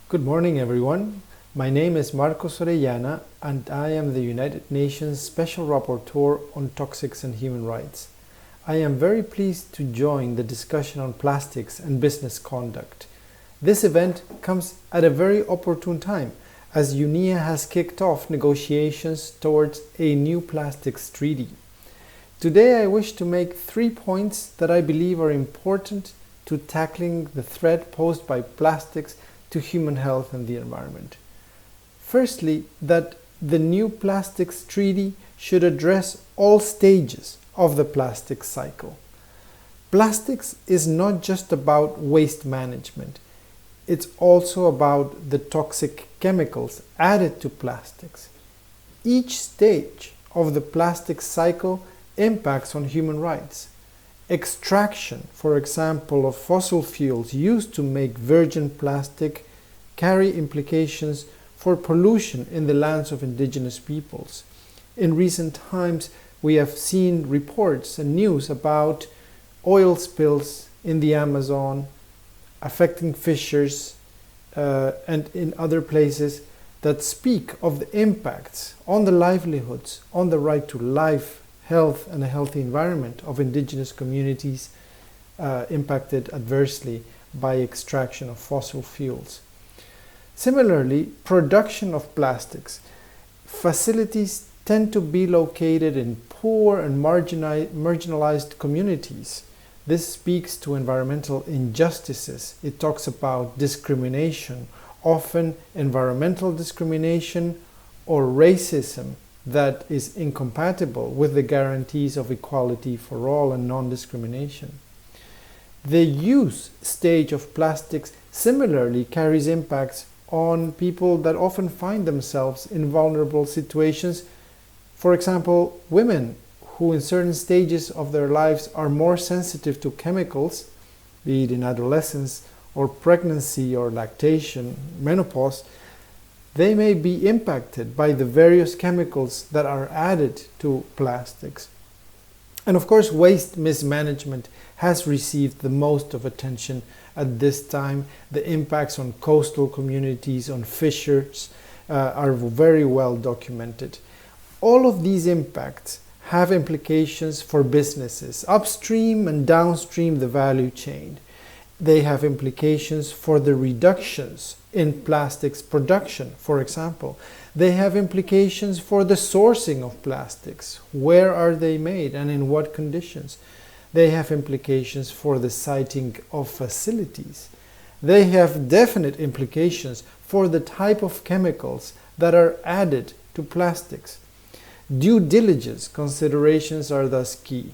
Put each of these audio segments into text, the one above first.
Good morning, everyone. My name is Marcos Orellana, and I am the United Nations Special Rapporteur on Toxics and Human Rights. I am very pleased to join the discussion on plastics and business conduct. This event comes at a very opportune time, as UNEA has kicked off negotiations towards a new plastics treaty. Today I wish to make 3 points that I believe are important to tackling the threat posed by plastics to human health and the environment. Firstly, that the new plastics treaty should address all stages of the plastics cycle. Plastics is not just about waste management. It's also about the toxic chemicals added to plastics. Each stage of the plastics cycle impacts on human rights. Extraction, for example, of fossil fuels used to make virgin plastic carry implications for pollution in the lands of indigenous peoples. In recent times, we have seen reports and news about oil spills in the Amazon affecting fishers and in other places that speak of the impacts on the livelihoods, on the right to life, health and a healthy environment of indigenous communities impacted adversely by extraction of fossil fuels. Similarly, production of plastics. Facilities tend to be located in poor and marginalized communities. This speaks to environmental injustices. It talks about discrimination, often environmental discrimination or racism that is incompatible with the guarantees of equality for all and non-discrimination. The use stage of plastics similarly carries impacts on people that often find themselves in vulnerable situations. For example, women who in certain stages of their lives are more sensitive to chemicals, be it in adolescence or pregnancy or lactation, menopause, they may be impacted by the various chemicals that are added to plastics. And of course, waste mismanagement has received the most of attention at this time. The impacts on coastal communities, on fishers, are very well documented. All of these impacts have implications for businesses, upstream and downstream the value chain. They have implications for the reductions in plastics production, for example. They have implications for the sourcing of plastics. Where are they made and in what conditions? They have implications for the siting of facilities. They have definite implications for the type of chemicals that are added to plastics. Due diligence considerations are thus key.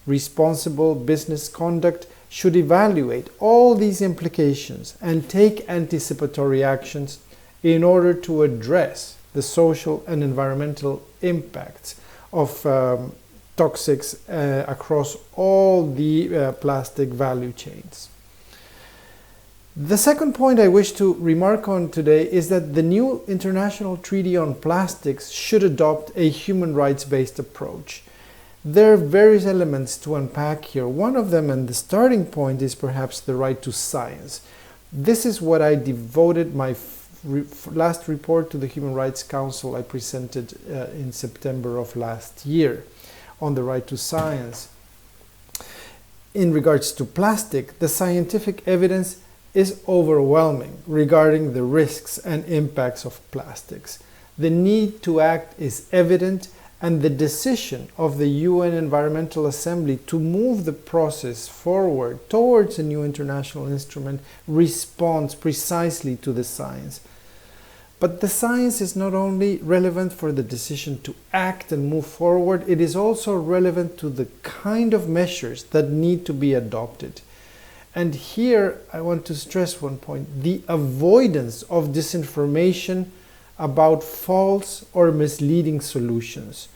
Responsible business conduct should evaluate all these implications and take anticipatory actions in order to address the social and environmental impacts of toxics across all the plastic value chains. The second point I wish to remark on today is that the new international treaty on plastics should adopt a human rights-based approach. There are various elements to unpack here. One of them, and the starting point, is perhaps the right to science. This is what I devoted my last report to the Human Rights Council I presented in September of last year on the right to science. In regards to plastic, the scientific evidence is overwhelming regarding the risks and impacts of plastics. The need to act is evident, and the decision of the UN Environmental Assembly to move the process forward towards a new international instrument responds precisely to the science. But the science is not only relevant for the decision to act and move forward, it is also relevant to the kind of measures that need to be adopted. And here I want to stress one point: the avoidance of disinformation about false or misleading solutions.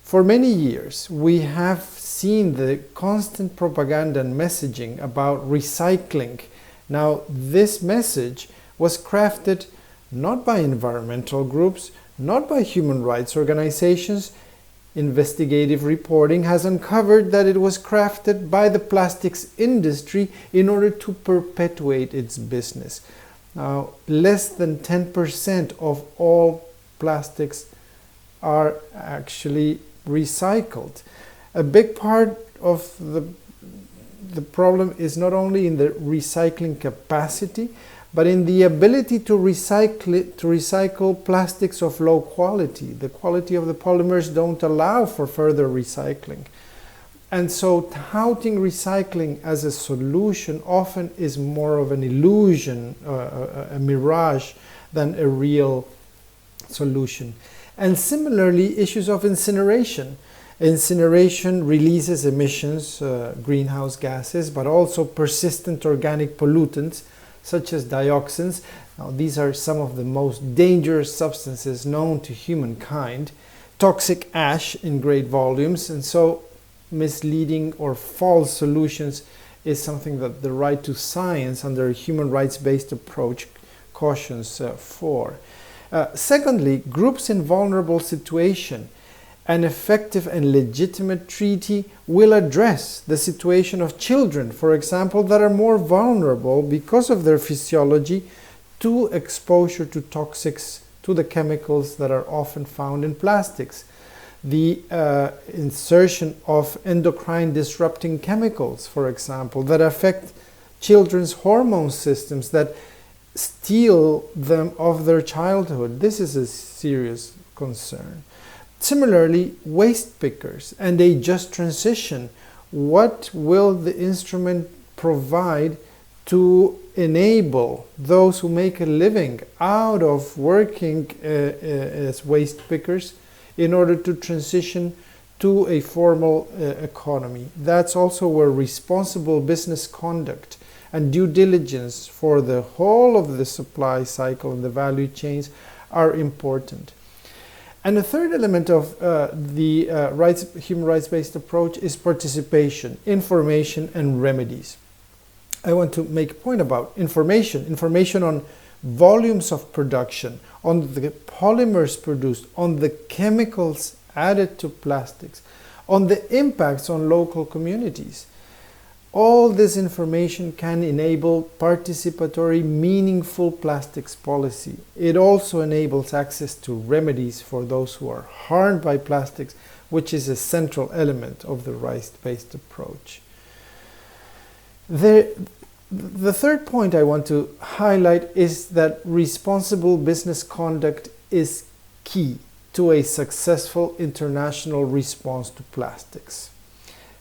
For many years, we have seen the constant propaganda and messaging about recycling. Now, this message was crafted not by environmental groups, not by human rights organizations. Investigative reporting has uncovered that it was crafted by the plastics industry in order to perpetuate its business. Now, less than 10% of all plastics are actually recycled. A big part of the problem is not only in the recycling capacity, but in the ability to recycle plastics of low quality. The quality of the polymers don't allow for further recycling. And so touting recycling as a solution often is more of an illusion, a mirage, than a real solution. And similarly, issues of incineration. Incineration releases emissions, greenhouse gases, but also persistent organic pollutants, such as dioxins. Now, these are some of the most dangerous substances known to humankind. Toxic ash in great volumes, and so misleading or false solutions is something that the right to science under a human rights-based approach cautions for. Secondly, groups in vulnerable situation. An effective and legitimate treaty will address the situation of children, for example, that are more vulnerable because of their physiology to exposure to toxics, to the chemicals that are often found in plastics. The insertion of endocrine disrupting chemicals, for example, that affect children's hormone systems, that steal them of their childhood. This is a serious concern. Similarly, waste pickers and a just transition. What will the instrument provide to enable those who make a living out of working as waste pickers in order to transition to a formal economy? That's also where responsible business conduct and due diligence for the whole of the supply cycle and the value chains are important. And the third element of the human rights-based approach is participation, information, and remedies. I want to make a point about information on volumes of production, on the polymers produced, on the chemicals added to plastics, on the impacts on local communities. All this information can enable participatory, meaningful plastics policy. It also enables access to remedies for those who are harmed by plastics, which is a central element of the rights-based approach. The third point I want to highlight is that responsible business conduct is key to a successful international response to plastics.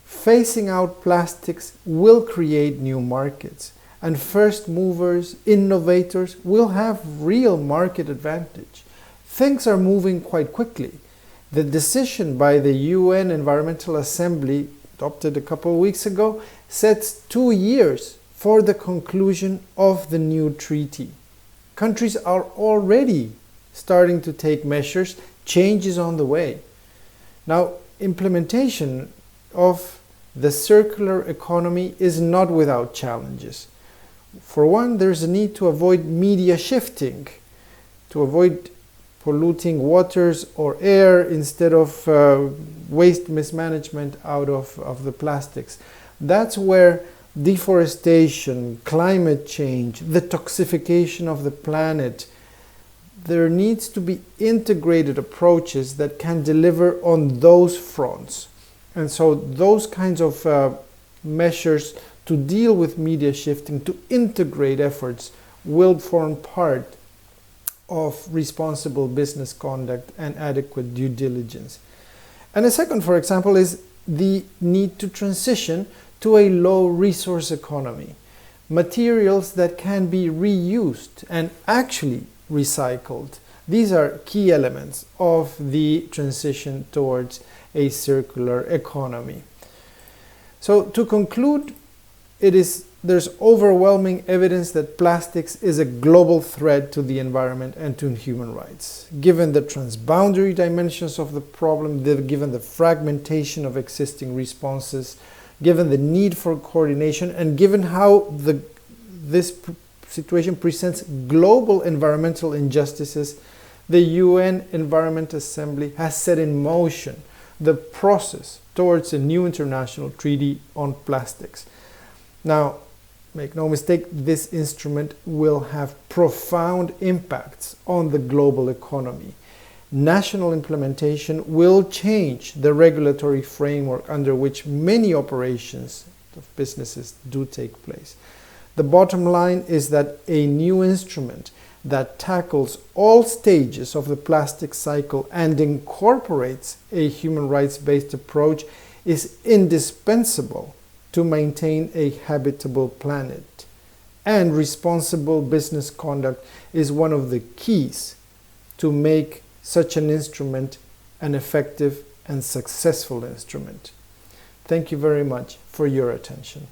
Phasing out plastics will create new markets, and first movers, innovators will have real market advantage. Things are moving quite quickly. The decision by the UN Environmental Assembly, adopted a couple of weeks ago, sets 2 years for the conclusion of the new treaty. Countries are already starting to take measures, change is on the way. Now, implementation of the circular economy is not without challenges. For one, there's a need to avoid media shifting, to avoid polluting waters or air instead of waste mismanagement out of the plastics. That's where deforestation, climate change, the toxification of the planet, there needs to be integrated approaches that can deliver on those fronts. And so those kinds of measures to deal with media shifting, to integrate efforts, will form part of responsible business conduct and adequate due diligence. And a second, for example, is the need to transition to a low resource economy. Materials that can be reused and actually recycled. These are key elements of the transition towards a circular economy. So to conclude, there's overwhelming evidence that plastics is a global threat to the environment and to human rights. Given the transboundary dimensions of the problem, given the fragmentation of existing responses, given the need for coordination, and given how this situation presents global environmental injustices, the UN Environment Assembly has set in motion the process towards a new international treaty on plastics. Now, make no mistake, this instrument will have profound impacts on the global economy. National implementation will change the regulatory framework under which many operations of businesses do take place. The bottom line is that a new instrument that tackles all stages of the plastic cycle and incorporates a human rights-based approach is indispensable to maintain a habitable planet. And responsible business conduct is one of the keys to make such an instrument an effective and successful instrument. Thank you very much for your attention.